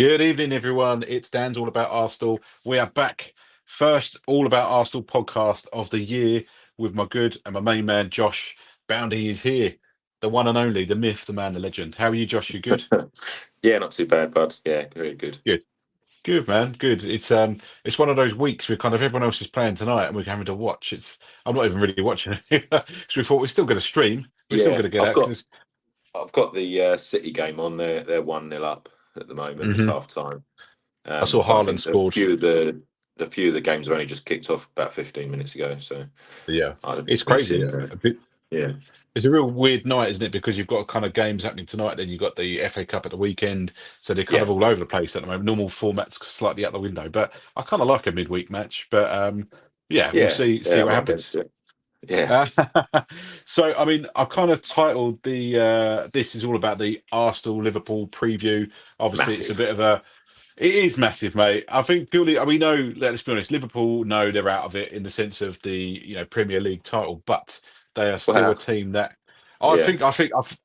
Good evening, everyone. It's Dan's All About Arsenal. We are back. First All About Arsenal podcast of the year with my good and my main man, Josh. Boundy is here. The one and only, the myth, the man, the legend. How are you, Josh? You good? Yeah, not too bad, bud. Yeah, very good. Good. Good, man. Good. It's one of those weeks where kind of everyone else is playing tonight and we're having to watch. I'm not even really watching it because we thought we're still going to stream. We're still Yeah, going to get I've got access. I've got the City game on there. They're 1-0 up at the moment. It's Hmm. half time. I saw But I Haaland think scored. a few of the games have only just kicked off about 15 minutes ago. So Yeah, I'd it's be crazy. seeing A bit. yeah, It's a real weird night, isn't it? Because you've got kind of games happening tonight, then you've got the FA Cup at the weekend, so they're kind yeah, of all over the place at the moment. Normal formats slightly out the window, but I kind of like a midweek match. But yeah, we'll see yeah. I'm what not against happens. it. Yeah, Uh, so, I mean, I've kind of titled the this is all about the Arsenal Liverpool preview. Obviously, it's a massive. bit of a it is massive, mate. I think purely, we know, let's be honest, Liverpool know they're out of it in the sense of the, Premier League title, but they are still a Wow. team that Yeah,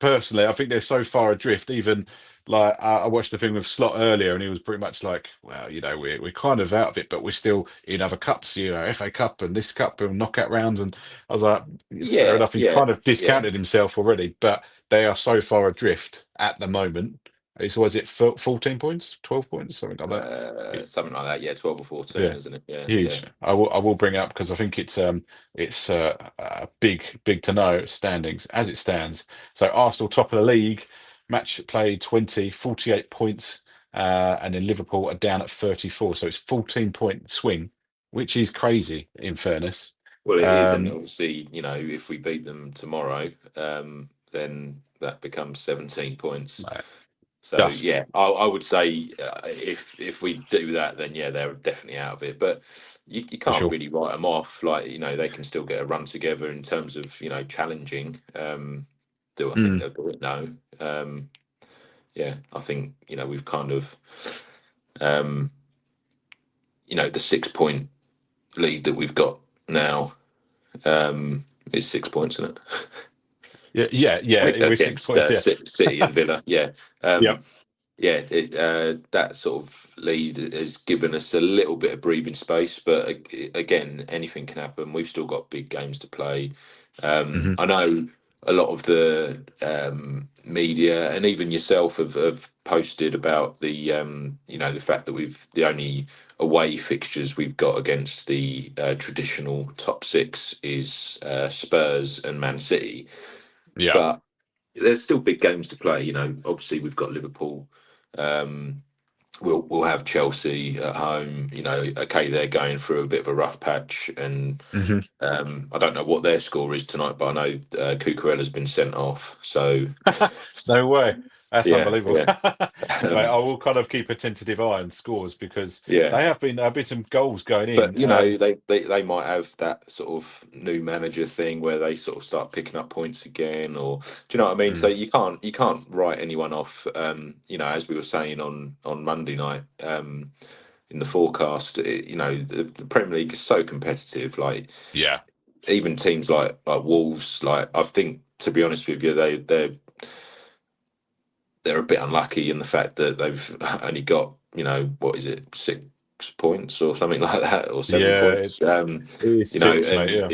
personally, I think they're so far adrift. Even like I watched the thing with Slot earlier, and he was pretty much like, well, we're kind of out of it, but we're still in other cups, FA Cup and this cup and knockout rounds. And I was like, fair yeah, enough. He's yeah, kind of yeah. discounted himself already, but they are so far adrift at the moment. Was it 14 points, 12 points, something like that? Something like that. Yeah, 12 or 14, Yeah, isn't it? it's Yeah, yeah. huge. I will bring it up because I think it's big to know standings as it stands. So Arsenal top of the league, match played 20, 48 points, and then Liverpool are down at 34. So it's 14-point swing, which is crazy in fairness. Well, it is, and Um, obviously, if we beat them tomorrow, then that becomes 17 points. uh, So just yeah, I would say if we do that, then yeah, they're definitely out of it. But you for can't sure. really write them off. Like they can still get a run together in terms of challenging. Do I think Mm, they'll do it? No. Yeah, I think we've kind of um, the 6 point lead that we've got now is 6 points, isn't it? yeah, yeah, yeah. It was six Against points. Yeah, City and Villa. Yeah, yeah. yeah. That sort of lead has given us a little bit of breathing space, but again, anything can happen. We've still got big games to play. Hmm. I know a lot of the media and even yourself have posted about the fact that the only away fixtures we've got against the traditional top six is Spurs and Man City, Yeah, but there's still big games to play. Obviously we've got Liverpool. We'll have Chelsea at home. Okay, they're going through a bit of a rough patch, and hmm. I don't know what their score is tonight, but I know Cucurella's been sent off. So No way. That's yeah, unbelievable. yeah, Mate, I um, will kind of keep a tentative eye on scores because yeah. there have been some goals going But in. they might have that sort of new manager thing where they sort of start picking up points again, or do you know what I mean? So Mm, you can't write anyone off. As we were saying on Monday night, in the forecast, the Premier League is so competitive. Like yeah, even teams like Wolves, like I think to be honest with you, they're a bit unlucky in the fact that they've only got what is it, 6 points or something like that, or seven yeah, points. it is six, mate. And Yeah.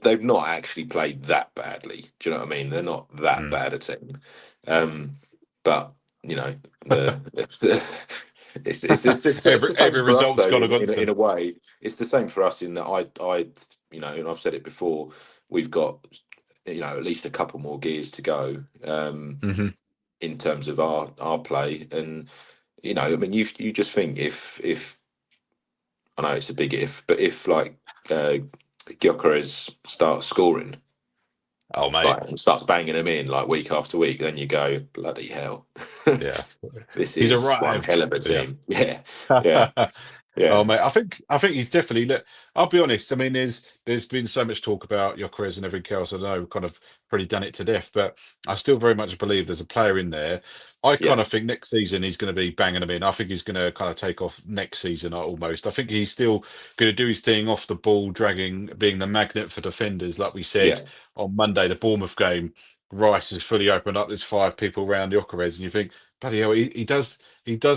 they've not actually played that badly. Do you know what I mean? They're not that Mm. bad a team, um, but the, the it's every the same every for us result's though. gone In against in them. a way, it's the same for us in that and I've said it before. We've got at least a couple more gears to go. Hmm. In terms of our play. And I mean, you just think if I know it's a big if, but if like Gyökeres starts scoring, Oh, mate. like and starts banging them in like week after week, then you go bloody hell. Yeah, This he's is one arrived. hell of a Yeah. team. Yeah, yeah, Oh, yeah, mate, I think he's definitely. Look, I'll be honest. I mean, there's been so much talk about Gyökeres and everything else. I know, kind of pretty done it to death, but I still very much believe there's a player in there. I kind yeah, of think next season he's going to be banging them in. I think he's going to kind of take off next season almost. I think he's still going to do his thing off the ball, dragging, being the magnet for defenders, like we said yeah, on Monday, the Bournemouth game. Rice has fully opened up. There's five people around Gyökeres, and you think, bloody hell, he does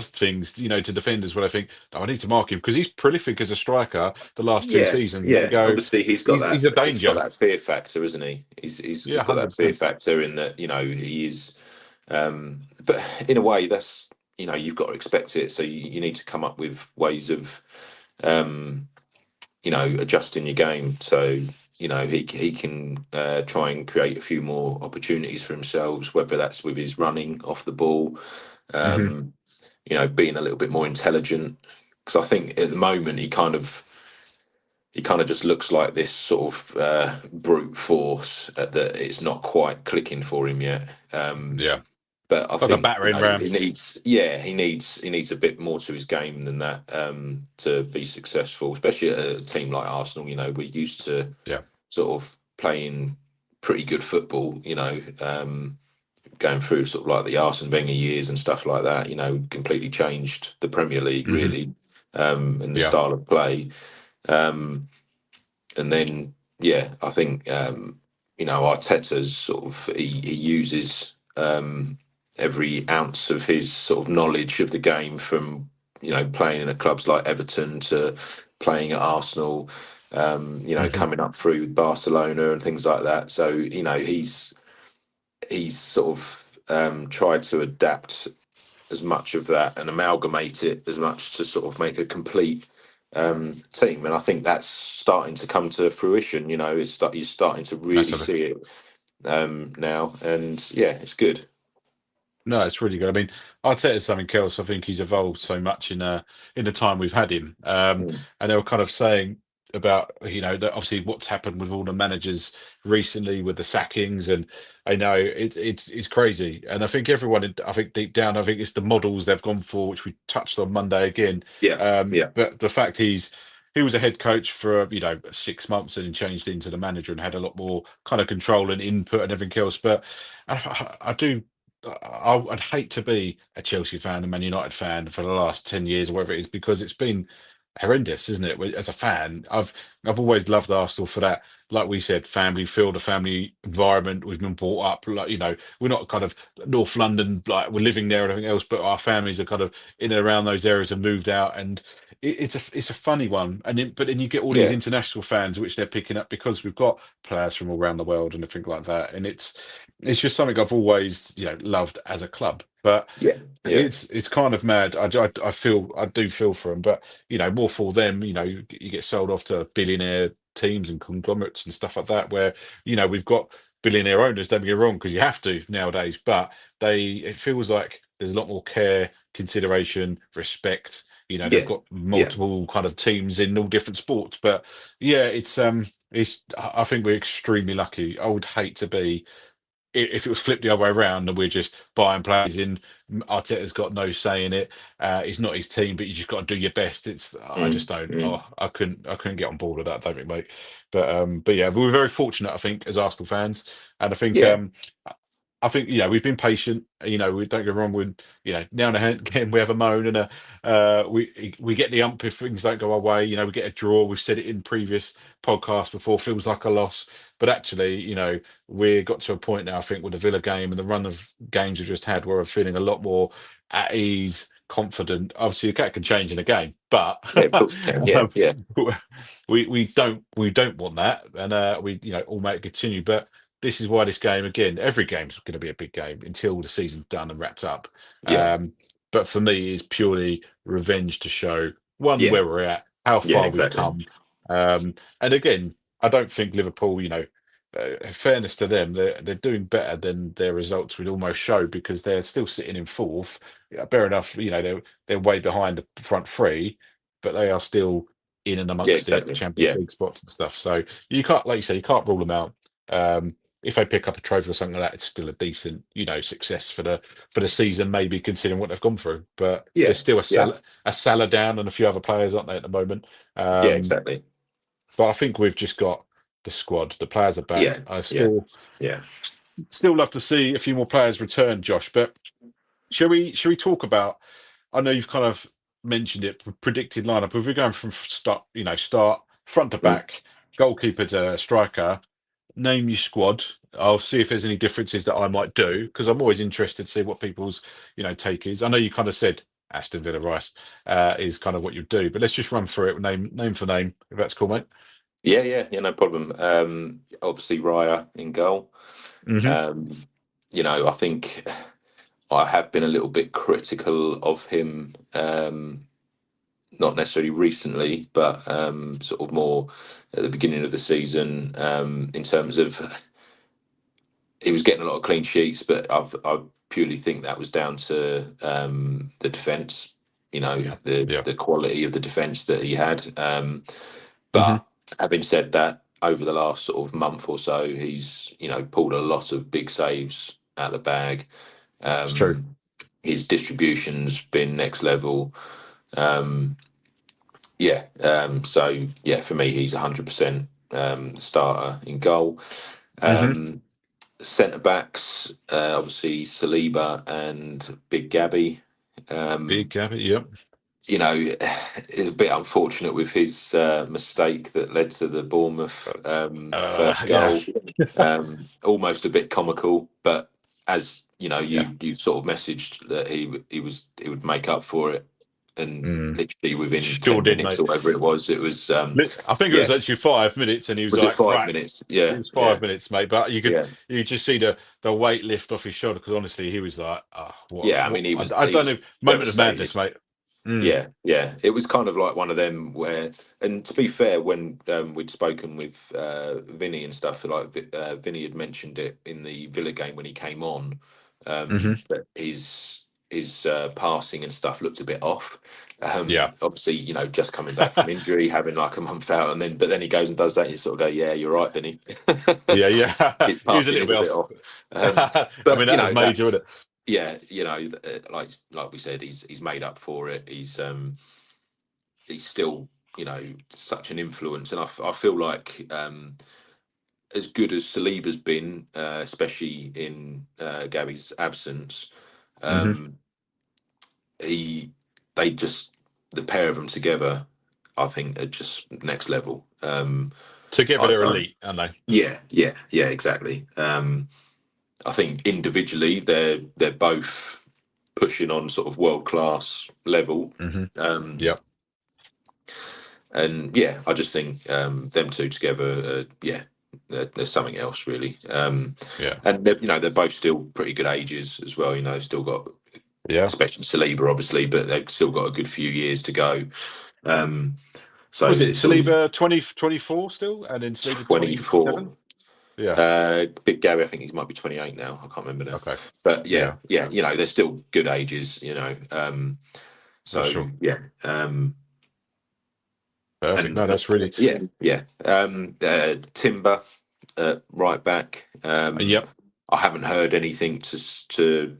things, to defenders where I think, oh, I need to mark him because he's prolific as a striker the last two Yeah, seasons, and you yeah. go, Obviously, he's a he's got danger. that fear factor, isn't he? He's Yeah, got hundred that fear percent. factor in that he is. But in a way, that's you've got to expect it. So you need to come up with ways of um, adjusting your game. So he can try and create a few more opportunities for himself, whether that's with his running off the ball, Hmm. um, being a little bit more intelligent. Because I think at the moment he kind of just looks like this sort of brute force that it's not quite clicking for him yet. Yeah, But I like a think battering ram. he needs a bit more to his game than that to be successful, especially at a team like Arsenal. We're used to Yeah. sort of playing pretty good football. Going through sort of like the Arsene Wenger years and stuff like that. Completely changed the Premier League Hmm. really, and the Yeah. style of play. Um, and then I think Arteta's sort of he uses every ounce of his sort of knowledge of the game from playing in clubs like Everton to playing at Arsenal, Hmm. coming up through Barcelona and things like that. So he's sort of tried to adapt as much of that and amalgamate it as much to sort of make a complete team. And I think that's starting to come to fruition. You're starting to really Massively. see it now, and yeah, it's good. No, it's really good. I mean, Arteta's something else. I think he's evolved so much in the time we've had him. Mm. And they were kind of saying about that obviously what's happened with all the managers recently with the sackings, and I know it's crazy. And I think I think deep down, I think it's the models they've gone for, which we touched on Monday again. Yeah, yeah, But the fact he was a head coach for 6 months and then changed into the manager and had a lot more kind of control and input and everything else. But I do. I'd hate to be a Chelsea fan, a Man United fan for the last 10 years or whatever it is, because it's been horrendous, isn't it? As a fan, I've always loved Arsenal for that. Like we said, family feel, the family environment. We've been brought up, like, we're not kind of North London, like we're living there and everything else, but our families are kind of in and around those areas and moved out. And it's a funny one. But then you get all these yeah, international fans, which they're picking up because we've got players from all around the world and everything like that. And it's just something I've always, loved as a club. But yeah, yeah, it's kind of mad. I do feel for them, but more for them. You get sold off to billionaire teams and conglomerates and stuff like that, where we've got billionaire owners. Don't get me wrong, because you have to nowadays. But it feels like there's a lot more care, consideration, respect. They've yeah, got yeah, multiple kind of teams in all different sports. But yeah, I think we're extremely lucky. I would hate to be if it was flipped the other way around and we're just buying players in. Arteta's got no say in it. It's not his team, but you just got to do your best. I just mm, don't. mm. Oh, I couldn't get on board with that. Don't think, mate. But yeah, we were very fortunate, I think, as Arsenal fans, and Yeah, I think we've been patient. We don't get wrong with now and again we have a moan and we get the ump if things don't go our way. We get a draw. We've said it in previous podcasts before. Feels like a loss, but actually, we got to a point now. I think with the Villa game and the run of games we've just had, where we're feeling a lot more at ease, confident. Obviously, that can change in a game, but yeah, of course you can. Yeah, um, yeah, we don't want that, and we all make it continue, but this is why this game, again, every game's going to be a big game until the season's done and wrapped up. yeah, But for me, it's purely revenge to show one yeah, where we're at, how yeah, far we've exactly. come. And again, I don't think Liverpool, in fairness to them, they're doing better than their results would almost show because they're still sitting in fourth. Yeah, fair enough, they're way behind the front three, but they are still in and Yeah, amongst it, exactly. Champions Yeah, League spots and stuff. So you can't, like you say, you can't rule them out. If they pick up a trophy or something like that, it's still a decent, success for the season, maybe considering what they've gone through. But there's yeah, still yeah, a Salah down and a few other players, aren't they, at the moment? yeah, Um, exactly. but I think we've just got the squad. The players are back. Yeah, I yeah, still yeah. love to see a few more players return, Josh. But shall we talk about? I know you've kind of mentioned it, predicted lineup. If we're going from start front to Mm, back, goalkeeper to striker, name your squad. I'll see if there's any differences that I might do, because I'm always interested to see what people's take is. I know you kind of said Aston Villa Rice is kind of what you do, but let's just run through it name for name, if that's cool, mate. Yeah, no problem. Obviously, Raya in goal. Hmm. Um, I think I have been a little bit critical of him, not necessarily recently, but sort of more at the beginning of the season, in terms of he was getting a lot of clean sheets, but I purely think that was down to the defence. Yeah, The yeah. quality of the defence that he had. Hmm. But having said that, over the last sort of month or so, he's pulled a lot of big saves out the bag. It's true. Um, his distribution's been next level. Um, yeah, so yeah, for me, he's 100% starter in goal. Hmm. Um, Centre backs, obviously Saliba and Big Gabby. Big Um, Gabby. Yep. it's a bit unfortunate with his mistake that led to the Bournemouth first Yeah, goal. Almost a bit comical, but as yeah. you sort of messaged that he would make up for it, and Mm. literally within Sure 10 did, minutes mate. or whatever it was, it was I think it was yeah. actually 5 minutes, and he was Was it like, 5 right. minutes? It Yeah, was yeah, 5 minutes, mate. But yeah. you just see the weight lift off his shoulder, because honestly, he was like, Yeah, I what? mean, I he don't know, was moment of devastated. madness, mate. Mm. Yeah, yeah. It was kind of like one of them where, and to be fair, when we'd spoken with Vinny and stuff, like Vinny had mentioned it in the Villa game when he came on, Hmm. that his passing and stuff looked a bit off. Yeah, Obviously, just coming back from injury, having like a month out, and then he goes and does that, and you sort of go, "Yeah, you're right, Vinny." yeah, yeah. His He was a passing little is a bit bit off. off, I mean, but that was major, that's wasn't it? yeah, like we said, he's made up for it. He's still such an influence, and I feel like as good as Saliba's been, especially in Gavi's absence, Hmm. um, he they just the pair of them together, I think, are just next level. Together, I they're don't. elite, aren't they? Yeah, exactly. I think individually they're both pushing on sort of world class level. Hmm. Um, Yep. and yeah, I just think them two together, yeah, there's something else really. Yeah. And they're both still pretty good ages as well. They've still got, Yeah. especially Saliba, obviously, but they've still got a good few years to go. Um, so Was it it's all Saliba 2024 still, and then Saliba 24. 27? Yeah. Big Gary, I think he might be 28 now. I can't remember now, Okay. but yeah, Yeah. yeah, they're still good ages. For So sure. yeah, Perfect. and No, that's really. yeah. Timber, right back. Yep. I haven't heard anything to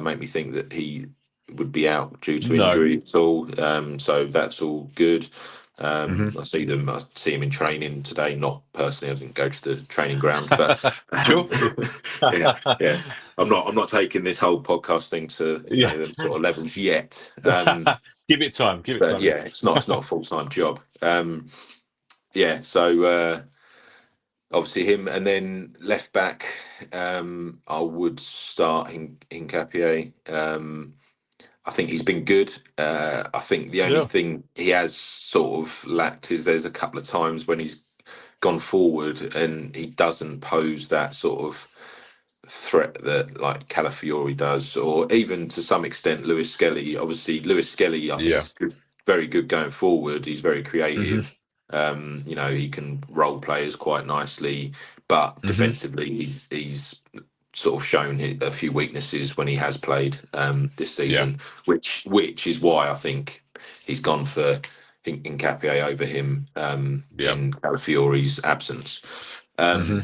make me think that he would be out due to No. injury at all. So that's all good. Hmm. I see him in training today. Not personally, I didn't go to the training ground, but Sure. yeah, yeah. I'm not taking this whole podcast thing to Yeah. them sort of levels yet. Give it time. Give it But time. Yeah. yeah, it's not a full time job. Yeah, so obviously him, and then left back, I would start in Hincapié. I think he's been good. I think the only Yeah. thing he has sort of lacked is there's a couple of times when he's gone forward and he doesn't pose that sort of threat that like Calafiori does, or even to some extent Lewis Skelly. Obviously, Lewis Skelly, I think, Yeah. is good, very good going forward. He's very Hmm. creative. He can role players quite nicely, but Hmm. defensively, he's sort of shown a few weaknesses when he has played this Yeah. season, which is why I think he's gone for Hincapié over him Yeah. in Calafiori's absence. Hmm.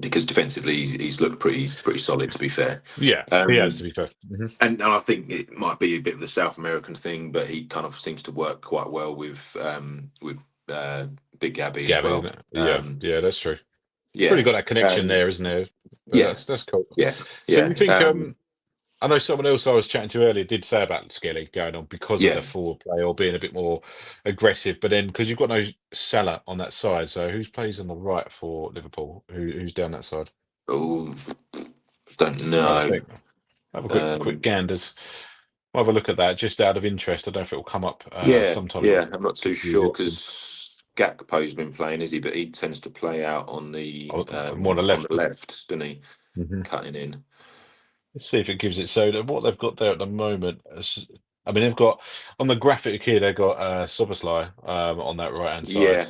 Because defensively he's looked pretty solid, to be fair. Yeah. He has, to Um, be fair. Hmm. and I think it might be a bit of the South American thing, but he kind of seems to work quite well with uh, Big Gabby as Gabby, isn't well. it? Yeah. Yeah, that's true. It's really Yeah, got that connection um, there, isn't there? But yeah, that's cool. yeah, So you yeah. think I know someone else I was chatting to earlier did say about Skelly going on because of Yeah. the forward play or being a bit more aggressive, but then because you've got no Salah on that side, so who's plays on the right for Liverpool? Who's down that side? Oh, don't Have a know. think. Have a quick Um, ganders. I'll have a look at that just out of interest. I don't know if it will come up yeah, sometime in yeah. I'm not too a few sure options. because Gakpo's been playing, is he? But he tends to play out More on the on the left. left, doesn't he? Hmm. Cutting in. Let's see if it gives it. So what they've got there at the moment, I mean, they've got on the graphic here, they've got Soboslai on that right hand side. Yeah,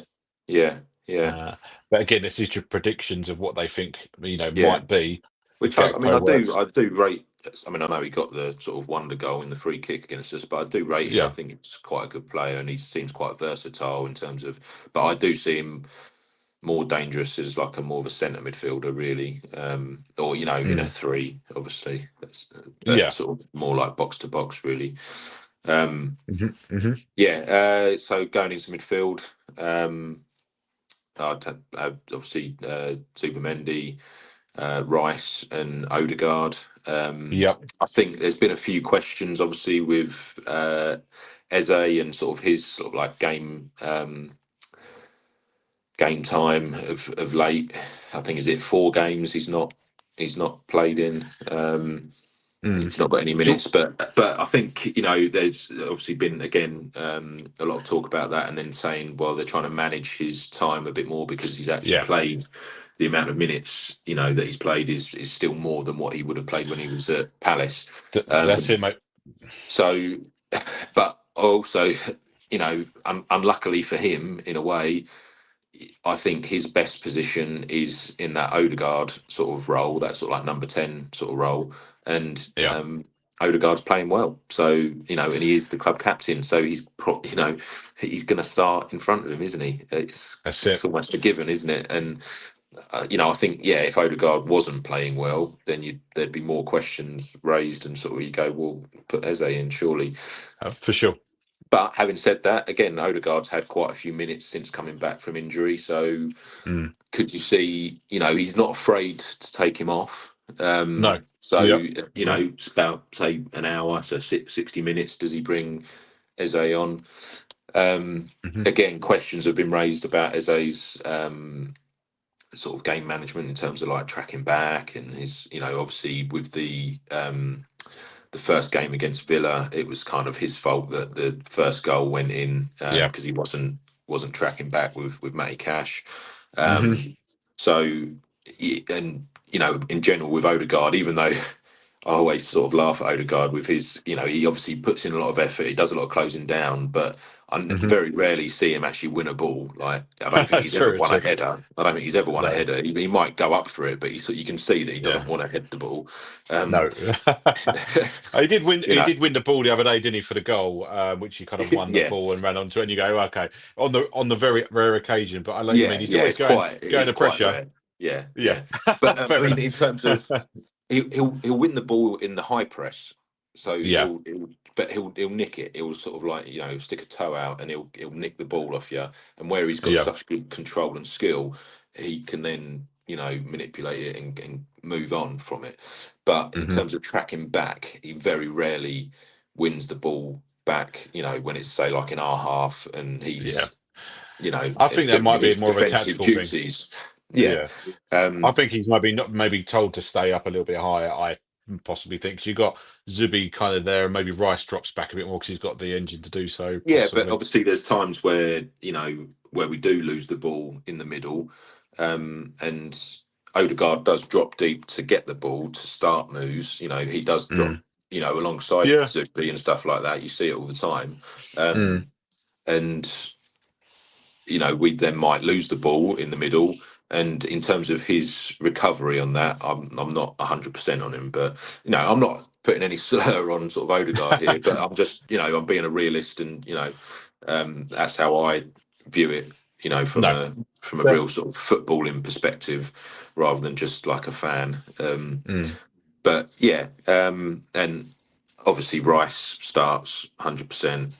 yeah, yeah, Uh, but again, this is your predictions of what they think yeah. might be if Which I mean, Gakpo works. I do rate. I mean, I know he got the sort of wonder goal in the free kick against us, but I do rate him. I Yeah. think he's quite a good player, and he seems quite versatile in terms of. But I do see him more dangerous as like a more of a centre midfielder, really, or in a Mm. three, obviously. But Yeah. sort of more like box to box, really. Um, Hmm. Hmm. yeah. So going into midfield, obviously Zubimendi, Rice, and Odegaard. Yep. I think there's been a few questions, obviously, with Eze and sort of his sort of like game time of late. I think is it 4 games he's not played in. Mm. He's not got any Do minutes, but I think there's obviously been again a lot of talk about that, and then saying well they're trying to manage his time a bit more because he's actually yeah. played the amount of minutes that he's played is still more than what he would have played when he was at Palace. That's Um, it, mate. so, but also unluckily for him in a way, I think his best position is in that Odegaard sort of role, that sort of like number 10 sort of role. And Yeah. Odegaard's playing well. So, and he is the club captain. So he's going to start in front of him, isn't he? That's It's it. almost a given, isn't it? And, I think, yeah, if Odegaard wasn't playing well, then there'd be more questions raised and sort of you go, well, put Eze in, surely. For sure. But having said that, again, Odegaard's had quite a few minutes since coming back from injury. So Mm. could you see, he's not afraid to take him off. No. So, Yep. No. it's about, say, an hour, so 60 minutes. Does he bring Eze on? Um, Hmm. Again, questions have been raised about Eze's sort of game management in terms of like tracking back and his, obviously with the first game against Villa, it was kind of his fault that the first goal went in Yeah. because he wasn't tracking back with Matty Cash. Hmm. Um, so and in general with Odegaard, even though I always sort of laugh at Odegaard with his, he obviously puts in a lot of effort. He does a lot of closing down, but I Hmm. very rarely see him actually win a ball. Like I don't think That's he's ever true. won a header. I don't think he's ever won a No. header. He might go up for it, but you can see that he Yeah. doesn't want to head the ball. Um, No. He did win. you He know, did win the ball the other day, didn't he, for the goal, which he kind of won the yeah, ball and ran onto, it, and you go, okay, on the very rare occasion. But I like you mean yeah, he's yeah. always It going is to quite pressure. rare. Yeah, Yeah, yeah. But I fair mean, enough. in terms of he'll win the ball in the high press. So Yeah. he'll nick it. He'll sort of like stick a toe out and he'll nick the ball off you. And where he's got Yeah. such good control and skill, he can then manipulate it and move on from it. But in Hmm. terms of tracking back, he very rarely wins the ball back. When it's say like in our half and Yeah. he's I think that doing might be his more of a defensive tactical thing. duties. Yeah. Yeah. I Um, think he's maybe not maybe told to stay up a little bit higher. I possibly think 'cause you got Zubi kind of there, and maybe Rice drops back a bit more because he's got the engine to do so, Yeah, but possibly. obviously there's times where where we do lose the ball in the middle, and Odegaard does drop deep to get the ball to start moves. He does drop Mm. alongside Yeah. Zubi and stuff like that. You see it all the time, Mm. and we then might lose the ball in the middle. And in terms of his recovery on that, I'm not 100% on him, but I'm not putting any slur on sort of Odegaard here, but I'm just I'm being a realist, and that's how I view it. From No. a Yeah. real sort of footballing perspective, rather than just like a fan. Mm. But yeah, and obviously Rice starts 100%.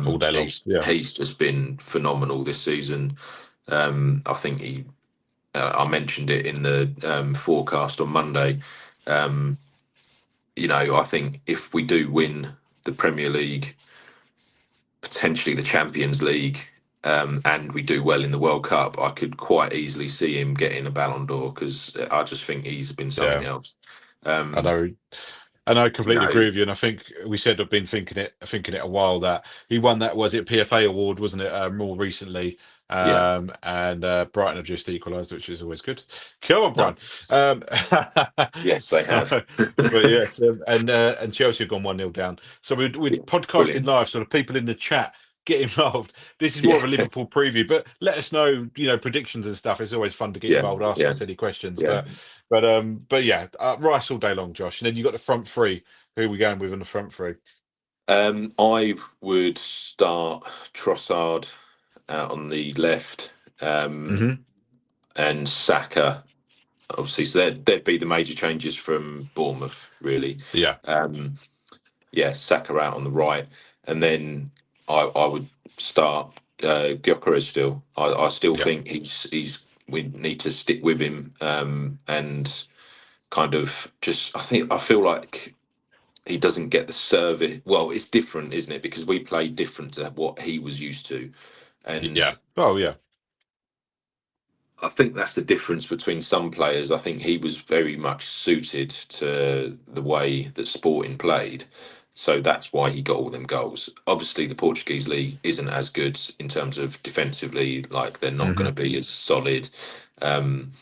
All day long. Yeah. He's just been phenomenal this season. I think I mentioned it in the forecast on Monday. Um, I think if we do win the Premier League, potentially the Champions League, and we do well in the World Cup, I could quite easily see him getting a Ballon d'Or because I just think he's been something Yeah, else. I Um, know. And I you completely know, agree with you. And I think we said I've been thinking it a while that he won that, was it PFA award, wasn't it? More recently, yeah, and Brighton have just equalised, which is always good. Come on, Brian. nice. Um, Yes, they so, have. but yes, and Chelsea have gone 1-0 down. So we're Yeah, podcasting brilliant. live, so the people in the chat get involved. This is more Yeah, of a Liverpool preview, but let us know, predictions and stuff. It's always fun to get yeah, involved, ask yeah, us any questions. yeah. But yeah, Rice all day long, Josh. And then you got the front three. Who are we going with on the front three? I would start Trossard out on the left, um, Hmm. and Saka. Obviously, so they'd be the major changes from Bournemouth, really. Yeah, Um, yeah, Saka out on the right, and then I would start Gyökeres still. I still yeah, think he's we need to stick with him, and kind of just I feel like he doesn't get the service. Well, it's different, isn't it? Because we play different to what he was used to, and yeah. Oh, yeah, I think that's the difference between some players. I think he was very much suited to the way that Sporting played. So that's why he got all them goals. Obviously, the Portuguese league isn't as good in terms of defensively, like they're not going hmm to be as solid. Um,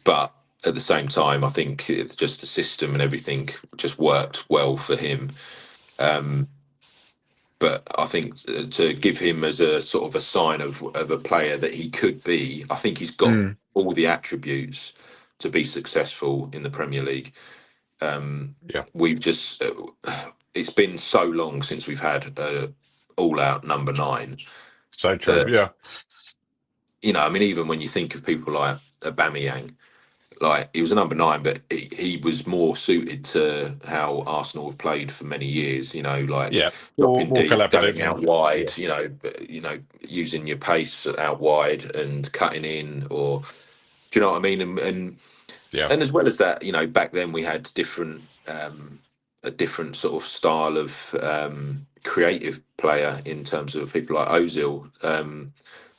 but at the same time, I think it's just the system and everything just worked well for him. Um, but I think to give him as a sort of a sign of a player that he could be, I think he's got mm, all the attributes to be successful in the Premier League. yeah. We've just it's been so long since we've had all-out number nine So true. that Yeah, I mean, even when you think of people like Aubameyang, like he was a number nine, but he was more suited to how Arsenal have played for many years. Like yeah. More, dropping more deep, going collaborative, out and yeah, wide. Using your pace out wide and cutting in, or do you know what I mean? yeah, And as well as that, back then we had a different sort of style of creative player in terms of people like Ozil,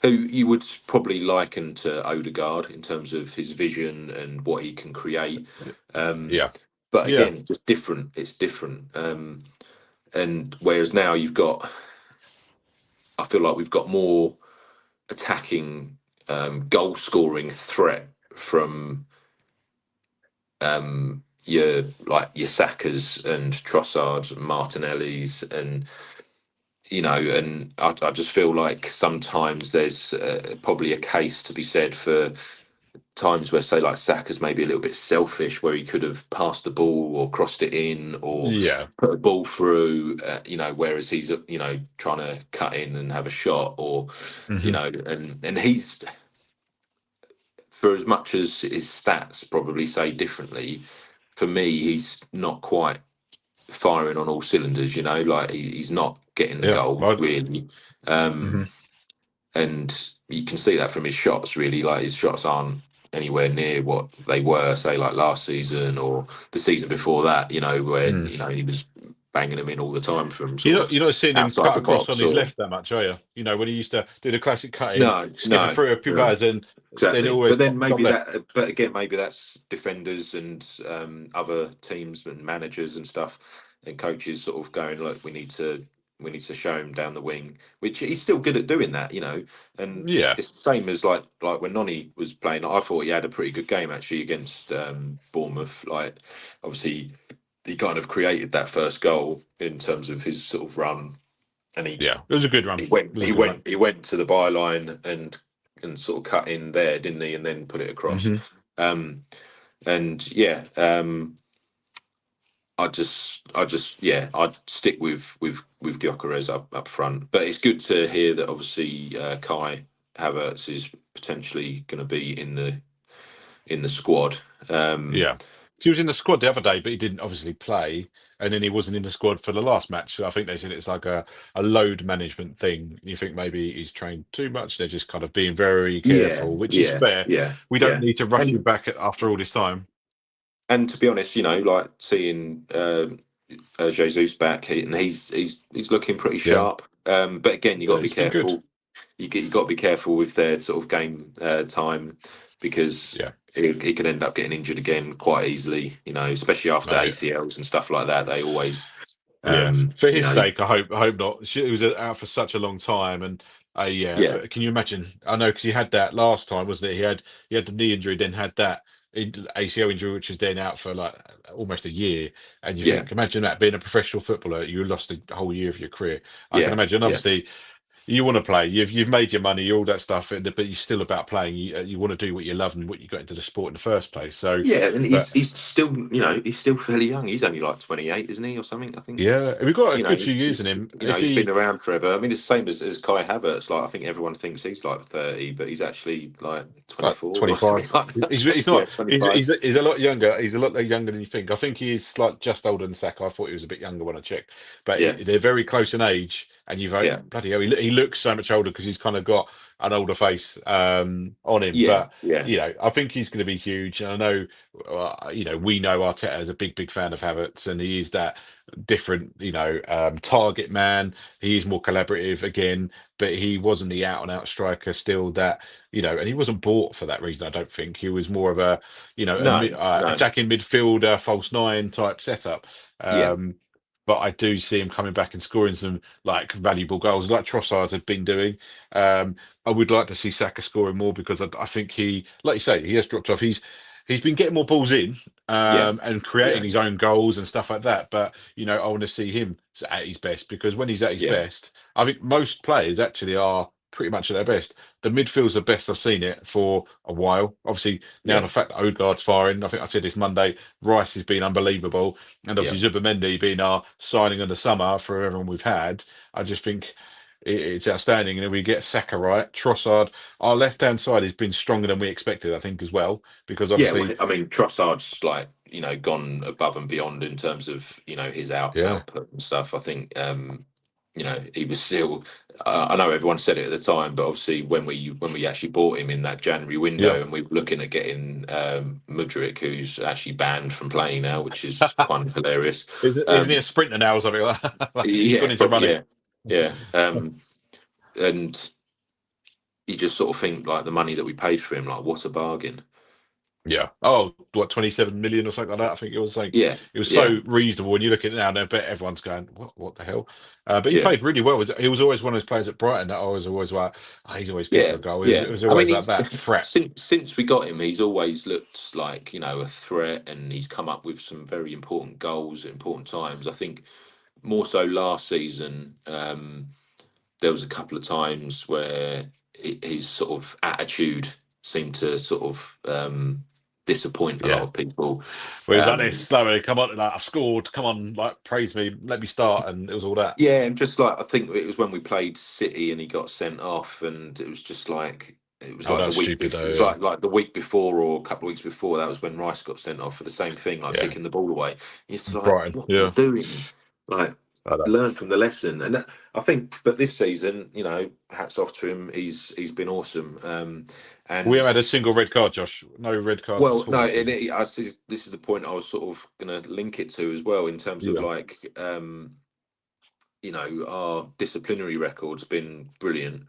who you would probably liken to Odegaard in terms of his vision and what he can create. Um, yeah, but yeah, again, just different. It's different. And whereas now I feel like we've got more attacking, goal scoring threat from your Sakas and Trossards and Martinellis, and I just feel like sometimes there's probably a case to be said for times where, say, like Saka's maybe a little bit selfish, where he could have passed the ball or crossed it in or yeah. put a ball through, whereas he's trying to cut in and have a shot, or Hmm. and he's, for as much as his stats probably say differently, for me, he's not quite firing on all cylinders. Like he's not getting the Yeah. goals Well, really, um, hmm and you can see that from his shots. Really, like his shots aren't anywhere near what they were, say, like last season or the season before that. Where mm. he was banging them in all the time from You're sort not of you're not seeing him outside cut the across on box. his Or left that much, are you? When he used to do the classic cut in, no, skipping no, through a few no. guys, and then Exactly, always but then top maybe left. that. But again, maybe that's defenders and other teams and managers and stuff and coaches sort of going, look, we need to show him down the wing, which he's still good at doing that, And Yeah, it's the same as like when Noni was playing. I thought he had a pretty good game actually against Bournemouth. Like, obviously, he kind of created that first goal in terms of his sort of run, and he yeah. It was a good run. he It went was a he good run. went he went to the byline and sort of cut in there, didn't he? And then put it across. Hmm. Um, and yeah, yeah, I'd stick with Gyökeres up front. But it's good to hear that obviously Kai Havertz is potentially going to be in the squad. Yeah. He was in the squad the other day, but he didn't obviously play. And then he wasn't in the squad for the last match. So I think they said it's like a load management thing. You think maybe he's trained too much. They're just kind of being very Yeah, careful, which is yeah, fair. yeah, We don't yeah. need to rush you And back after all this time. and to be honest, like seeing Jesus back, and he's looking pretty Yeah, sharp. But again, you got to be it's been good. careful. You got to be careful with their sort of game time, because Yeah, he could end up getting injured again quite easily. Especially after no, ACLs and stuff like that. They always, yeah. For you his know, sake, I hope not. He was out for such a long time, and yeah. yeah, Can you imagine? I know because he had that last time, wasn't it? He had the knee injury, then had that ACL injury, which was then out for like almost a year. And you yeah, think, imagine that being a professional footballer, you lost a whole year of your career. I can yeah, imagine. yeah, Obviously, you want to play. You've made your money, all that stuff, but you're still about playing. You want to do what you love and what you got into the sport in the first place. So, yeah. And but he's still, he's still fairly young. He's only like 28, isn't he, or something? I think. yeah, we've got a you good know, few years he's in him. you know If he's been he around forever. I mean, it's the same as Kai Havertz. Like, I think everyone thinks he's like 30, but he's actually like It's like 24 or 25. something like He's that. Yeah, not. He's 25. he's he's a lot younger. He's a lot younger than you think. I think he's like just older than Saka. I thought he was a bit younger when I checked, but Yeah, they're very close in age. And you vote yeah, bloody hell. He looks so much older because he's kind of got an older face on him. yeah, But yeah, I think he's going to be huge. And I know, we know Arteta is a big fan of Havertz, and he is that different, target man. He is more collaborative again, but he wasn't the out and out striker still that and he wasn't bought for that reason. I don't think he was more of a no, no, attacking midfielder, false nine type setup. yeah, But I do see him coming back and scoring some like valuable goals, like Trossard had been doing. Um, I would like to see Saka scoring more because I think he, like you say, he has dropped off. He's been getting more balls in yeah, and creating yeah, his own goals and stuff like that. But I want to see him at his best because when he's at his yeah, best, I think most players actually are pretty much at their best. The midfield's the best I've seen it for a while. Obviously, now yeah, the fact that Odegaard's firing, I think I said this Monday, Rice has been unbelievable. And yeah, obviously Zubimendi being our signing of the summer for everyone we've had. I just think it's outstanding. And if we get Saka right, Trossard, our left-hand side has been stronger than we expected, I think, as well. Because yeah. Well, obviously, I mean, Trossard's like gone above and beyond in terms of his yeah, output and stuff. I think he was still. I know everyone said it at the time, but obviously when we actually bought him in that January yeah. window, and we were looking at getting Mudryk, who's actually banned from playing now, which is kind of hilarious. Isn't he a sprinter now or something like that? He's gone Yeah, into probably, running. yeah, yeah. And you just sort of think like the money that we paid for him, like what a bargain. Yeah. Oh, what, 27 million or something like that? I think it was like Yeah, it was yeah, so reasonable. When you look at it now, and I bet everyone's going, What the hell? But he yeah. played really well. He was always one of those players at Brighton that I was always like, he's always good for Yeah, a goal. yeah. It was I mean, always like he's that threat. since we got him, he's always looked like a threat, and he's come up with some very important goals at important times. I think more so last season, there was a couple of times where his sort of attitude seemed to sort of disappoint a lot Yeah. of people. Where he's like this, Um, slowly, come on, like I've scored, come on, like praise me, let me start, and it was all that. Yeah, and just like I think it was when we played City and he got sent off, and it was just like Oh, that was stupid it though. was Yeah. like the week before or a couple of weeks before. That was when Rice got sent off for the same thing, like Yeah. kicking the ball away. It's like, Brighton. what are you Yeah. doing? Like, I know. learn from the lesson. And I think, but this season, hats off to him. He's been awesome. We haven't And had a single red card, Josh. No red cards well, at all no, this and season. this is the point I was sort of going to link it to as well in terms of Yeah. like. Our disciplinary record's been brilliant.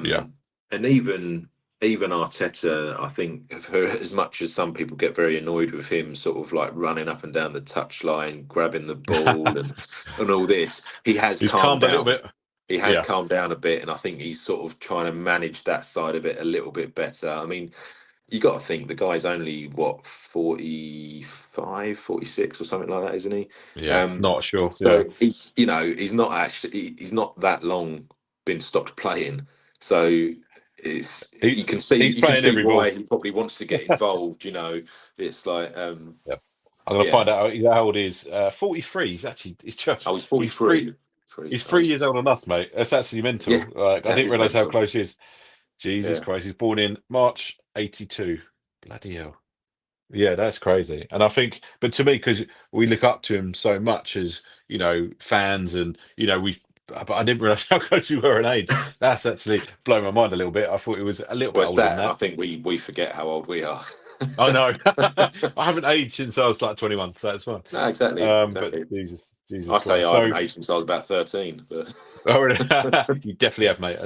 Yeah. And even Arteta, I think, for as much as some people get very annoyed with him, sort of like running up and down the touchline, grabbing the ball, and all this, he has He's calmed calmed a little down. bit. He has Yeah. calmed down a bit, and I think he's sort of trying to manage that side of it a little bit better. I mean, you got to think the guy's only what 45, 46 or something like that, isn't he? Yeah. Um, Not sure. so Yeah. he's not that long been stopped playing. So it's He he's you can playing see every ball. why he probably wants to get involved. It's like Yeah. I'm gonna yeah. find out how old he is. 43. He's just I was he's three 43. he's I 3 years was older than us, mate. That's actually mental. yeah. Like I That didn't is realise how mental. close he is. Jesus Yeah, Christ, he's born in March 82. Bloody hell. Yeah, that's crazy. And I think, but to me, because we look up to him so much as, fans and, but I didn't realize how close we were in age. That's actually blown my mind a little bit. I thought it was a little bit well, it's older than that, and I that. think we forget how old we are. I know. I haven't aged since I was like 21, so that's fine. No, exactly, But exactly. Jesus I say Christ. I So, haven't aged since I was about 13, but oh, really? You definitely have, mate.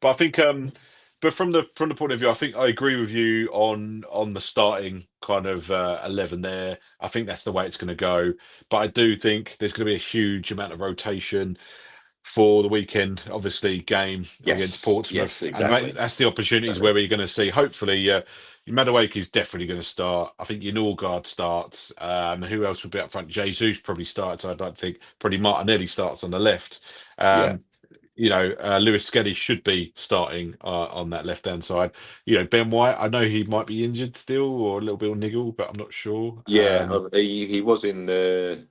But I think, but from the point of view, I think I agree with you on the starting kind of 11 there. I think that's the way it's going to go. But I do think there's going to be a huge amount of rotation for the weekend, obviously, game against yes, Portsmouth. And exactly. that's the opportunities Exactly. where we're going to see, hopefully, Madueke is definitely going to start. I think your Norgard starts. Who else will be up front? Jesus probably starts. I don't think. Probably Martinelli starts on the left. Yeah. Um, Lewis Skelly should be starting on that left-hand side. Ben White, I know he might be injured still or a little bit of niggle, but I'm not sure. Yeah, he was in the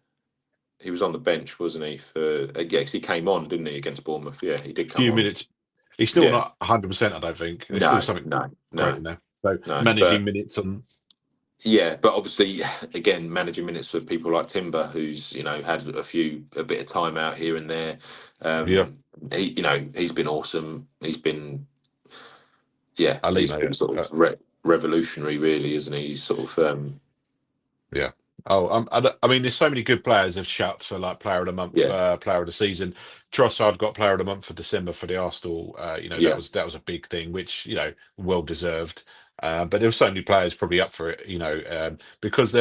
he was on the bench, wasn't he? For yeah, 'cause he came on, didn't he, against Bournemouth? Yeah, he did come Few on. minutes. He's still Yeah, not 100%, I don't think. There's still no, something no, great no, in there. So no. managing minutes on. Yeah, but obviously, again, managing minutes for people like Timber, who's had a bit of time out here and there. Yeah, He's been awesome. Yeah, Ali, he's mate. been sort of revolutionary, really, isn't he? He's sort of Yeah. Oh, I mean, there's so many good players have shouts for like player of the month, yeah, player of the season. Trossard got player of the month for December for the Arsenal. That yeah, was a big thing, which well deserved. But there were so many players probably up for it, because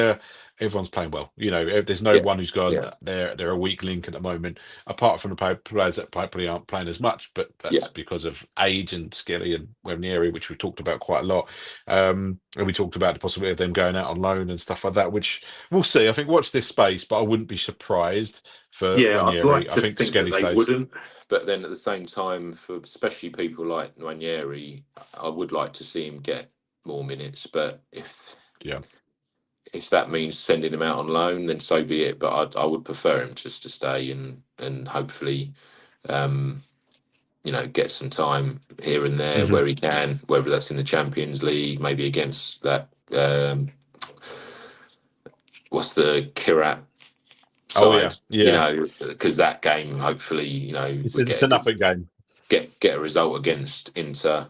everyone's playing well. There's no yeah, one who's gone. yeah, They're a weak link at the moment, apart from the players that probably aren't playing as much. But yeah. that's because of age and Skelly and Wemnieri, which we talked about quite a lot. And we talked about the possibility of them going out on loan and stuff like that, which we'll see. I think watch this space, but I wouldn't be surprised for Yeah, I'd like Ranieri. I to think think that Skelly they stays. wouldn't, but then at the same time, for especially people like Ranieri, I would like to see him get more minutes. But Yeah. if that means sending him out on loan, then so be it. But I would prefer him just to stay and hopefully, um, get some time here and there Hmm. where he can, whether that's in the Champions League, maybe against that. What's the Kirat Oh yeah, side? yeah. Because that game, hopefully, we It's get a a good nothing game. get a result against Inter.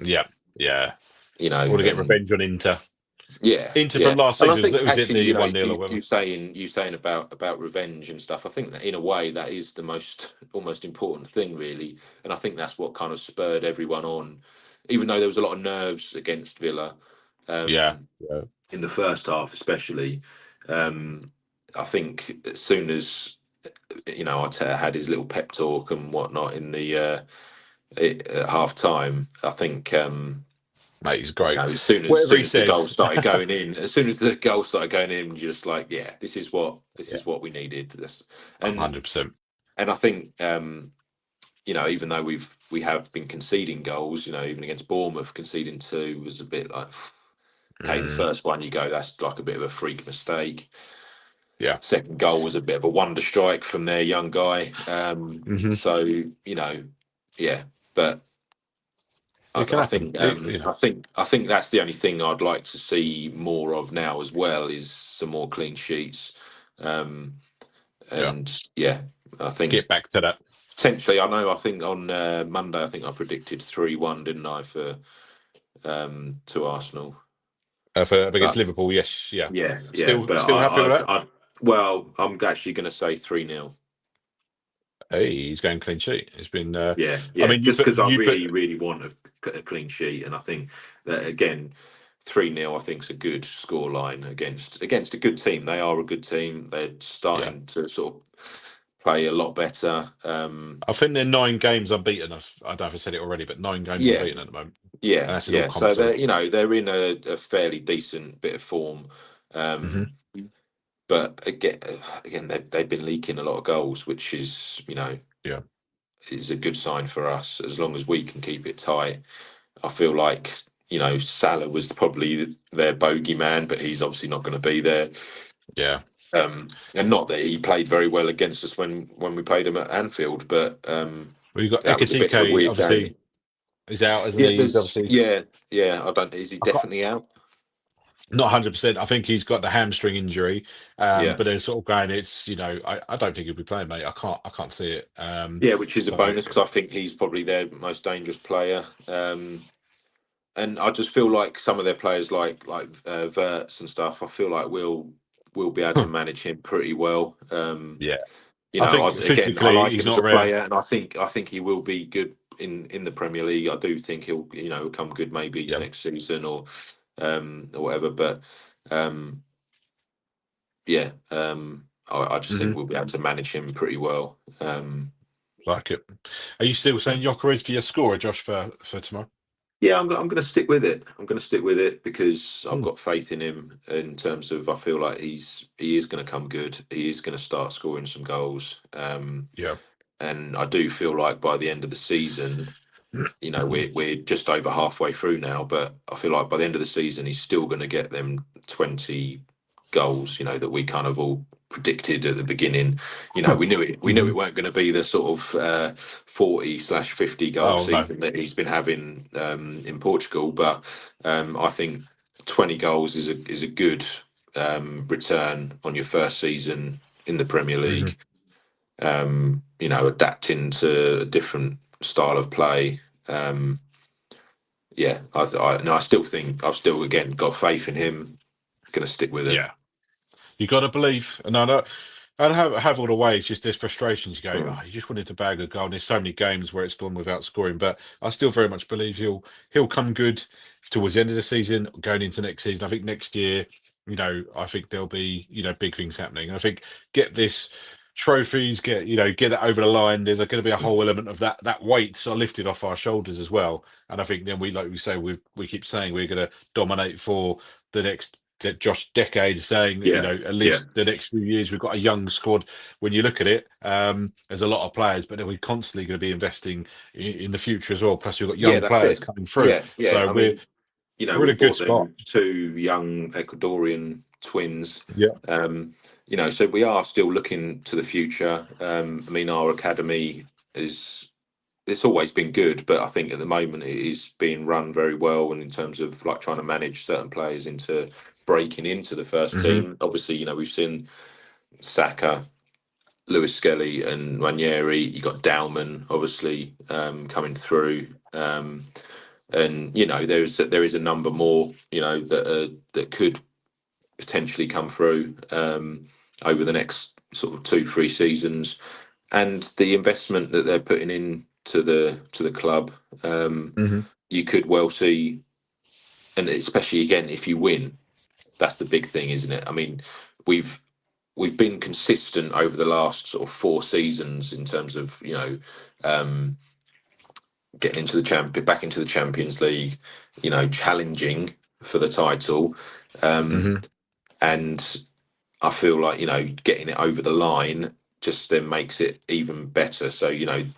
Yeah, yeah. You know, I want to get and revenge on Inter. yeah, Inter yeah. from last And I season think was it actually, the 1-0 or you whatever? saying about revenge and stuff. I think that in a way that is the most almost important thing, really. And I think that's what kind of spurred everyone on, even though there was a lot of nerves against Villa. Yeah, Um, yeah. in the first half, especially. I think as soon as Arteta had his little pep talk and whatnot in the at half time, I think Mate, he's great. as Whatever soon he as the goal says. started going in, as soon as the goal started going in, you're just like, yeah, this Yeah, is what we needed. This and 100%. and I think even though we have been conceding goals, even against Bournemouth, conceding two was a bit like. Okay, the Mm, first one you go, that's like a bit of a freak mistake. yeah. Second goal was a bit of a wonder strike from their young guy. Hmm. So yeah, but It can I happen. think I think that's the only thing I'd like to see more of now as well is some more clean sheets. Um, Yeah. and yeah, I To think get back to that potentially. I think on Monday I think I predicted 3-1, didn't I, for to Arsenal? for against But Liverpool, yes, yeah. yeah, but Still happy with that? well, I'm actually going to say 3-0. Hey, he's going clean sheet. It's been. Yeah, I yeah. mean, Just because I you put. really, really want a clean sheet, and I think that again, 3-0, I think is a good scoreline against a good team. They are a good team. They're Yeah, starting to sort of play a lot better. I think they're 9 games unbeaten. I don't know if I said it already, but 9 games Yeah, unbeaten at the moment, and yeah, that's in all yeah. So comps, I they're think. they're in a fairly decent bit of form. Hmm. Um, but again, they've been leaking a lot of goals, which is Yeah, is a good sign for us as long as we can keep it tight. I feel like Salah was probably their bogeyman, but he's obviously not going to be there. yeah. And not that he played very well against us when we played him at Anfield, but Well, you got that was a bit of a Ekatike. weird Obviously, game. is out, isn't Yeah, he? He's obviously. yeah. I don't. Is he I can't, definitely out? not 100%. I think he's got the hamstring injury, Yeah, but they're sort of going. It's I don't think he'll be playing, mate. I can't see it. yeah, which is a So bonus because I think he's probably their most dangerous player. and I just feel like some of their players, like Verts and stuff, I feel like we'll be able to manage him pretty well. Yeah, You I know, think again, I physically like he's him as not a rare. player, and I think he will be good in the Premier League. I do think he'll come good maybe Yeah. next season or whatever. But um, yeah, I just think Hmm. we'll be able to manage him pretty well. Like it. Are you still saying Jokeris for your scorer, Josh, for tomorrow? Yeah, I'm going to stick with it. I'm going to stick with it because I've Mm. got faith in him in terms of I feel like he is going to come good. He is going to start scoring some goals. Yeah. And I do feel like by the end of the season, we're just over halfway through now, but I feel like by the end of the season, he's still going to get them 20 goals. That we kind of all predicted at the beginning. We knew it Hmm. weren't going to be the sort of 40/50 goal Oh no. season that he's been having in Portugal, but I think 20 goals is a good return on your first season in the Premier Hmm. League. Adapting to a different style of play. Um, yeah, no, I still think I've still again got faith in him. Going to stick with it. Yeah. You got to believe. And I know, I have all the ways. Just there's frustrations. You go, Mm. oh, you just wanted to bag a goal. And there's so many games where it's gone without scoring. But I still very much believe he'll come good towards the end of the season, going into next season. I think next year, I think there'll be big things happening. And I think get this trophies, get that over the line. There's going to be a whole element of that weight sort of lifted off our shoulders as well. And I think then like we say, we keep saying we're going to dominate for the next Josh decade, saying Yeah, at yeah, least the next few years we've got a young squad. When you look at it, there's a lot of players, but then we're constantly going to be investing in the future as well. Plus, we've got yeah. young That's players it. coming through, Yeah, yeah. so I we're mean, we're in we a good bought spot. them two young Ecuadorian twins. Yeah. So we are still looking to the future. I mean, our academy is it's always been good, but I think at the moment it is being run very well. And in terms of like trying to manage certain players into breaking into the first Hmm. team, obviously, we've seen Saka, Lewis Skelly, and Ranieri. You got Dowman, obviously, coming through. And there is a number more, that could potentially come through over the next sort of 2-3 seasons, and the investment that they're putting in to the club, Hmm. you could well see, and especially again if you win, that's the big thing, isn't it? I mean, we've we've been consistent over the last sort of 4 seasons in terms of um, getting into the back into the Champions League, challenging for the title, um, Hmm. and I feel like getting it over the line just then makes it even better. So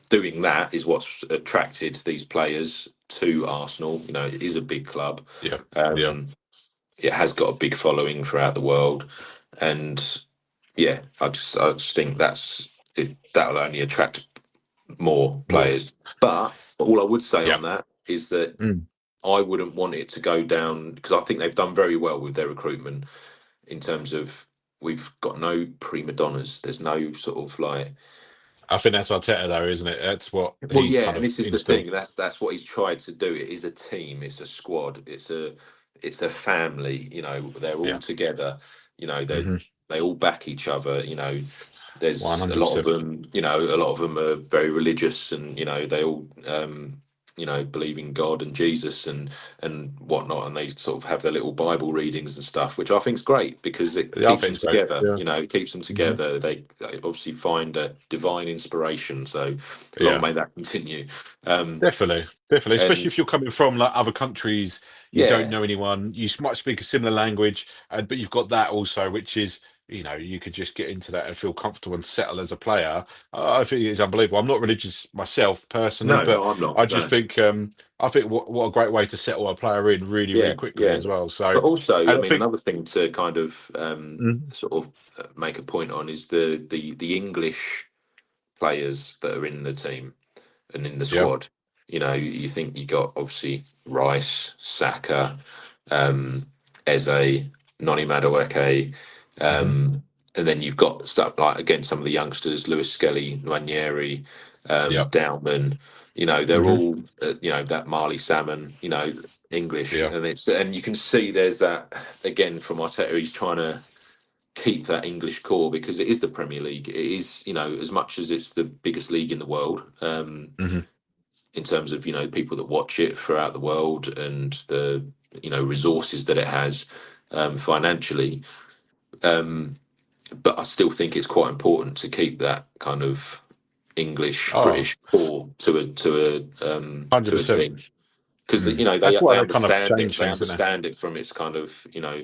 doing that is what's attracted these players to Arsenal. It is a big club. Yeah. Yeah. Um, it has got a big following throughout the world, and yeah, I just think that'll only attract more More. players. But all I would say Yeah. on that is that Mm. I wouldn't want it to go down because I think they've done very well with their recruitment in terms of we've got no prima donnas. There's no sort of like, I think that's Arteta, though, isn't it? That's what well, he's yeah, kind and of this is the instilled. thing. That's what he's tried to do. It is a team. It's a squad. It's a family. They're all Yeah. together. Hmm. They all back each other. One There's a hundred lot of percent. them. A lot of them are very religious, and they all believe in God and Jesus and whatnot, and they sort of have their little Bible readings and stuff, which I think is great because it Yeah, I keeps think them it's great. together. Yeah. It keeps them Hmm. together. They obviously find a divine inspiration. So long Yeah. may that continue. Um, Definitely, definitely. Especially and if you're coming from like other countries, you don't yeah, know anyone. You might speak a similar language, but you've got that also, which is you could just get into that and feel comfortable and settle as a player. I think it's unbelievable. I'm not religious myself personally, no, but no, I'm not. I just No, think what a great way to settle a player in really, really yeah, quickly yeah. as well. So, But also, I and I mean, think, another thing to kind of mm, sort of make a point on is the English players that are in the team and in the yeah, squad. You think you got obviously Rice, Saka, um, Eze, Noni Madueke, hmm, and then you've got stuff like again some of the youngsters, Lewis Skelly, Nwaneri, yeah, Dowman. They're hmm, all that Marley Salmon. English, Yeah. and you can see there's that again from Arteta. He's trying to keep that English core because it is the Premier League. It is, as much as it's the biggest league in the world, Hmm. in terms of people that watch it throughout the world and the resources that it has financially. Um, but I still think it's quite important to keep that kind of English Oh, British core to a 100%. team because Mm. they That's why they they kind of understand it. change They things, don't understand it from its kind of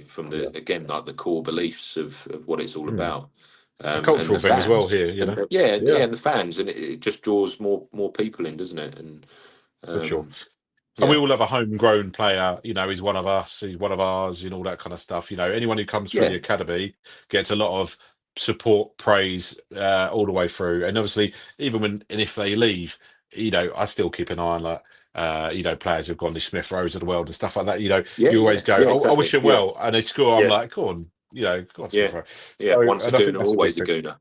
from they? the again like the core beliefs of what it's all Yeah. about, A and cultural the thing as well fans, here, you and know. yeah, Yeah, and the fans, and it just draws more people in, doesn't it? And for sure. um, And we yeah, all have a homegrown player, he's one of us, he's one of ours, all that kind of stuff. Anyone who comes through the yeah, academy gets a lot of support, praise, all the way through. And obviously, even when and if they leave, I still keep an eye on like players who've gone to Smith Rose of the world and stuff like that. yeah, You always yeah, go, yeah, I wish exactly, them yeah, well, and they score. I'm yeah, like, go on, Smith yeah, Rowe. yeah. So, Once a and I think gooner, that's a big always a thing. gooner.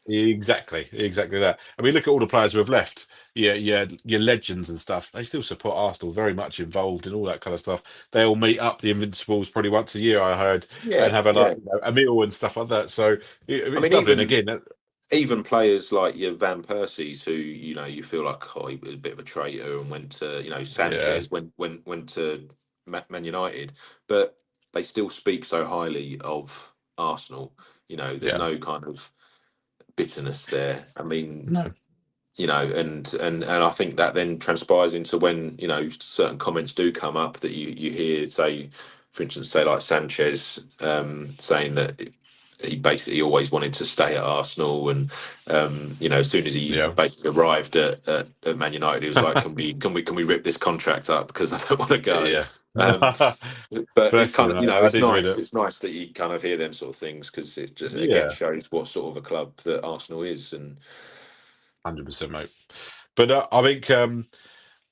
Exactly that. I mean, look at all the players who have left. Yeah, yeah, your legends and stuff. They still support Arsenal, very much involved in all that kind of stuff. They all meet up, the Invincibles, probably once a year, I heard, and Yeah, have a yeah. a meal and stuff like that. So I it's mean, lovely. And again, even players like your Van Persies, who you feel like he was a bit of a traitor and went to yeah, Sanchez went to Man United, but they still speak so highly of Arsenal. There's yeah, no kind of bitterness there. I mean, no, and I think that then transpires into when certain comments do come up that you hear, say, for instance, say like Sanchez saying that he basically always wanted to stay at Arsenal, and as soon as he yeah, basically arrived at Man United, he was like, can we rip this contract up because I don't want to go. yeah. Um, but it's Bless kind you, of mate. I it's did read nice. it. It's nice that you kind of hear them sort of things because it just again Yeah, shows what sort of a club that Arsenal is. And 100%, mate. But I think.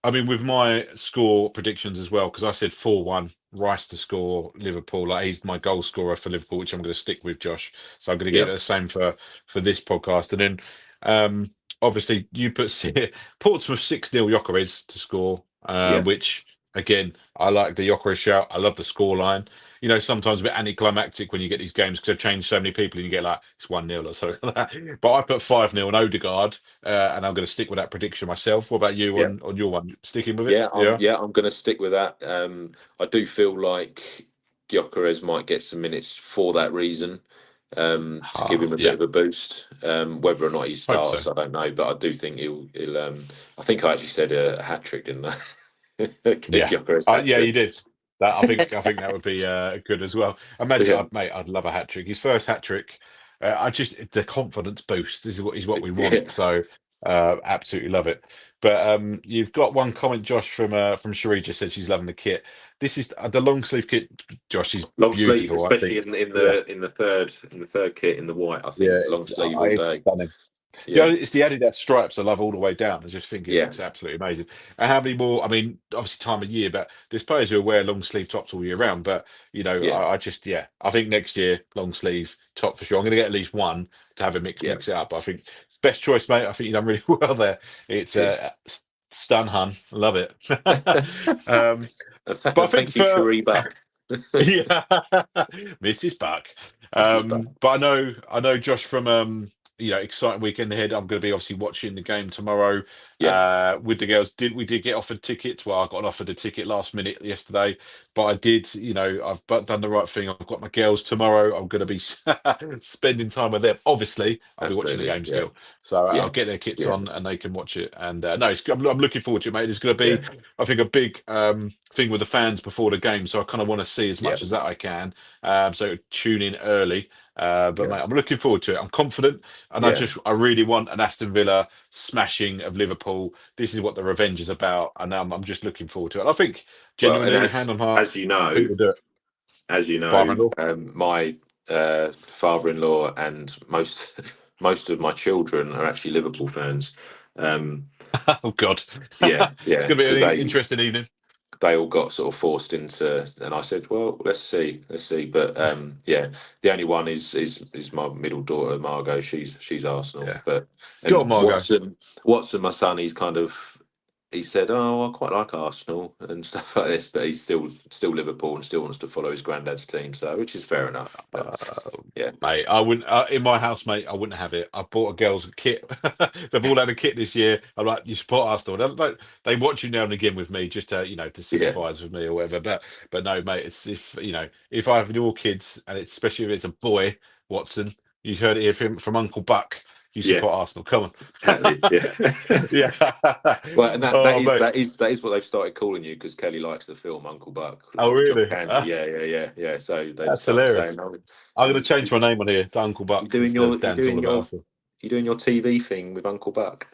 I mean, with my score predictions as well, because I said 4-1, Rice to score, Liverpool. Like he's my goal scorer for Liverpool, which I'm going to stick with, Josh. So I'm going to get yeah, the same for this podcast. And then, obviously, you put Portsmouth 6-0 Gyökeres to score, yeah. which again, I like the Gyökeres shout. I love the score line. Sometimes a bit anticlimactic when you get these games because they've changed so many people and you get like it's 1-0 or something like that. But I put 5-0 on Odegaard, and I'm going to stick with that prediction myself. What about you Yeah, on your one? Sticking with it? yeah, Yeah. I'm going to stick with that. I do feel like Gyökeres might get some minutes for that reason, to give him a bit Yeah. of a boost. Whether or not he Hope so. starts, I don't know, but I do think he'll. I think I actually said a hat trick, didn't I? Yeah. Gyökeres hat Yeah, you trick. did. That I think that would be good as well. Imagine, Yeah, mate, I'd love a hat trick. His first hat trick. I just the confidence boost. This is what we want. yeah, So absolutely love it. But you've got one comment, Josh, from Cherie just said she's loving the kit. This is the long sleeve kit, Josh, is long sleeve, beautiful, I especially think. in Yeah. the third kit in the white. I Yeah, think long sleeve all it's day. stunning. Yeah, Yeah, it's the Adidas stripes I love all the way down. I just think it yeah, looks absolutely amazing. And how many more? I mean, obviously time of year, but there's players who wear long sleeve tops all year round. But yeah, I just I think next year long sleeve top for sure. I'm going to get at least one to have a yeah. mix it up. But I think it's best choice, mate. I think you've done really well there. It's Cheers. stun, hun. Love it. um, but I think Thank you, for Cherie Buck. yeah, Mrs. Buck. Mrs. Buck. But I know Josh from exciting weekend ahead. I'm going to be obviously watching the game tomorrow Yeah, with the girls. We did get offered tickets? Well, I got offered a ticket last minute yesterday, but I did. I've done the right thing. I've got my girls tomorrow. I'm going to be spending time with them. Obviously, I'll be watching the absolutely. game Yeah, still, so I'll yeah, get their kits yeah, on and they can watch it. And no, I'm looking forward to it, mate. It's going to yeah, be, I think, a big thing with the fans before the game. So I kind of want to see as yeah, much as that I can. So tune in early. But yeah, mate, I'm looking forward to it. I'm confident, and yeah. I really want an Aston Villa smashing of Liverpool. This is what the revenge is about, and I'm just looking forward to it. I think Well, and genuinely, hand on heart, as you I think know, we'll do it. Father-in-law. my father-in-law and most most of my children are actually Liverpool fans. Um, Oh God, yeah, it's yeah, going to be because an interesting evening. they all got sort of forced into, and I said, well, let's see. But yeah, the only one is my middle daughter Margot. She's Arsenal, Yeah, but go on, and Margot. Watson, my son, he's kind of he said, "Oh, I quite like Arsenal and stuff like this," but he's still Liverpool and still wants to follow his granddad's team. So, which is fair enough. But Uh, yeah, Mate, I wouldn't in my house, mate. I wouldn't have it. I bought a girls' kit. They've all had a kit this year. I'm like, you support Arsenal. They watch you now and again with me, just to to yeah, sympathise with me or whatever. But no, mate. It's if if I have your kids, and it's especially if it's a boy, Watson. You heard it here from Uncle Buck. You yeah, support Arsenal. Come exactly. on. Yeah. Yeah. Well, and that Oh, mate. that is what they've started calling you because Kelly likes the film Uncle Buck Oh, with John really? Candy. Yeah, yeah, yeah, yeah. So they've That's started saying, hilarious. "Oh, I'm going to he's change my name on here to Uncle Buck instead of you Dan Tall doing about your Arsenal. you doing your TV thing with Uncle Buck."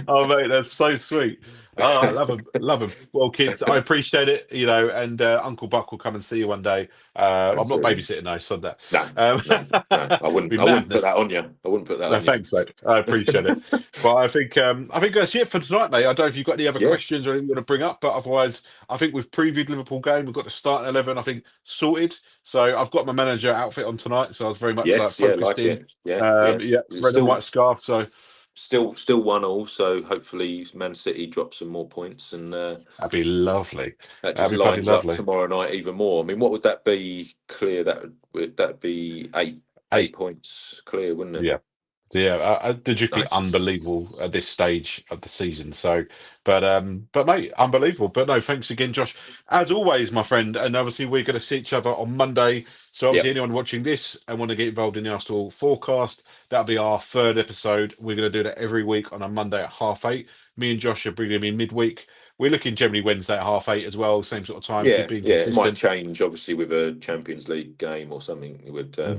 Oh, mate, that's so sweet. Oh, I love him, love him. Well, kids, I appreciate it, and Uncle Buck will come and see you one day. I'm not Absolutely. babysitting, no, so that No, no. be I wouldn't put that madness. on you. I wouldn't put that No, on you. thanks, mate. I appreciate it. But I think that's it for tonight, mate. I don't know if you've got any other Yeah. questions or anything you want to bring up, but otherwise, I think we've previewed Liverpool game. We've got the starting 11, I think, sorted. So I've got my manager outfit on tonight, so I was very much like Yes. Yeah. focused Like in. it. Yeah. Yeah. Yeah, It's red and white scarf. So still 1-1. So hopefully Man City drop some more points, and that'd be lovely. that just That'd be bloody lines up lovely. tomorrow night even more. I mean, what would that be clear? That'd be eight Eight. points clear, wouldn't it? Yeah. Yeah, they'd just be unbelievable Nice. at this stage of the season. So, but mate, unbelievable. But no, thanks again, Josh, as always, my friend. And obviously, we're going to see each other on Monday. So, obviously, Yep. anyone watching this and want to get involved in the Arsenal forecast, that'll be our third episode. We're going to do that every week on a Monday at 8:30. Me and Josh are bringing in midweek. We're looking generally Wednesday at 8:30 as well, same sort of time, Yeah. keeping Yeah. It might consistent. change, obviously, with a Champions League game or something. It would. Yeah.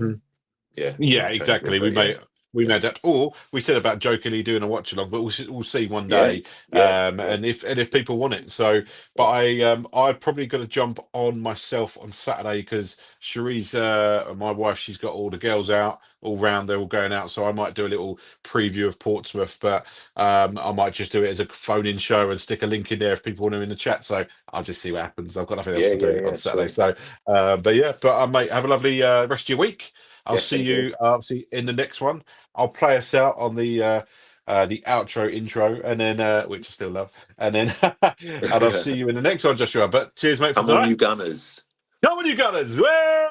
It Yeah, might change a bit, exactly. but yeah. We Yeah. may adapt, or we said about jokingly doing a watch along, but we'll see one Yeah. day, Yeah. Yeah. and if people want it. So, but Yeah. I probably got to jump on myself on Saturday because Cherie's my wife, she's got all the girls out all round. They're all going out, so I might do a little preview of Portsmouth, but I might just do it as a phone-in show and stick a link in there if people want to in the chat. So I'll just see what happens. I've got nothing else Yeah. to Yeah. do on Yeah. Saturday, Sweet. so but yeah, but mate, have a lovely rest of your week. I'll Yeah. see Same to you. you obviously in the next one. I'll play us out on the outro intro, and then which I still love, and then and I'll see you in the next one, Joshua. But cheers, mate, for Come on, tonight. you Gunners. Come on, you guys. Well.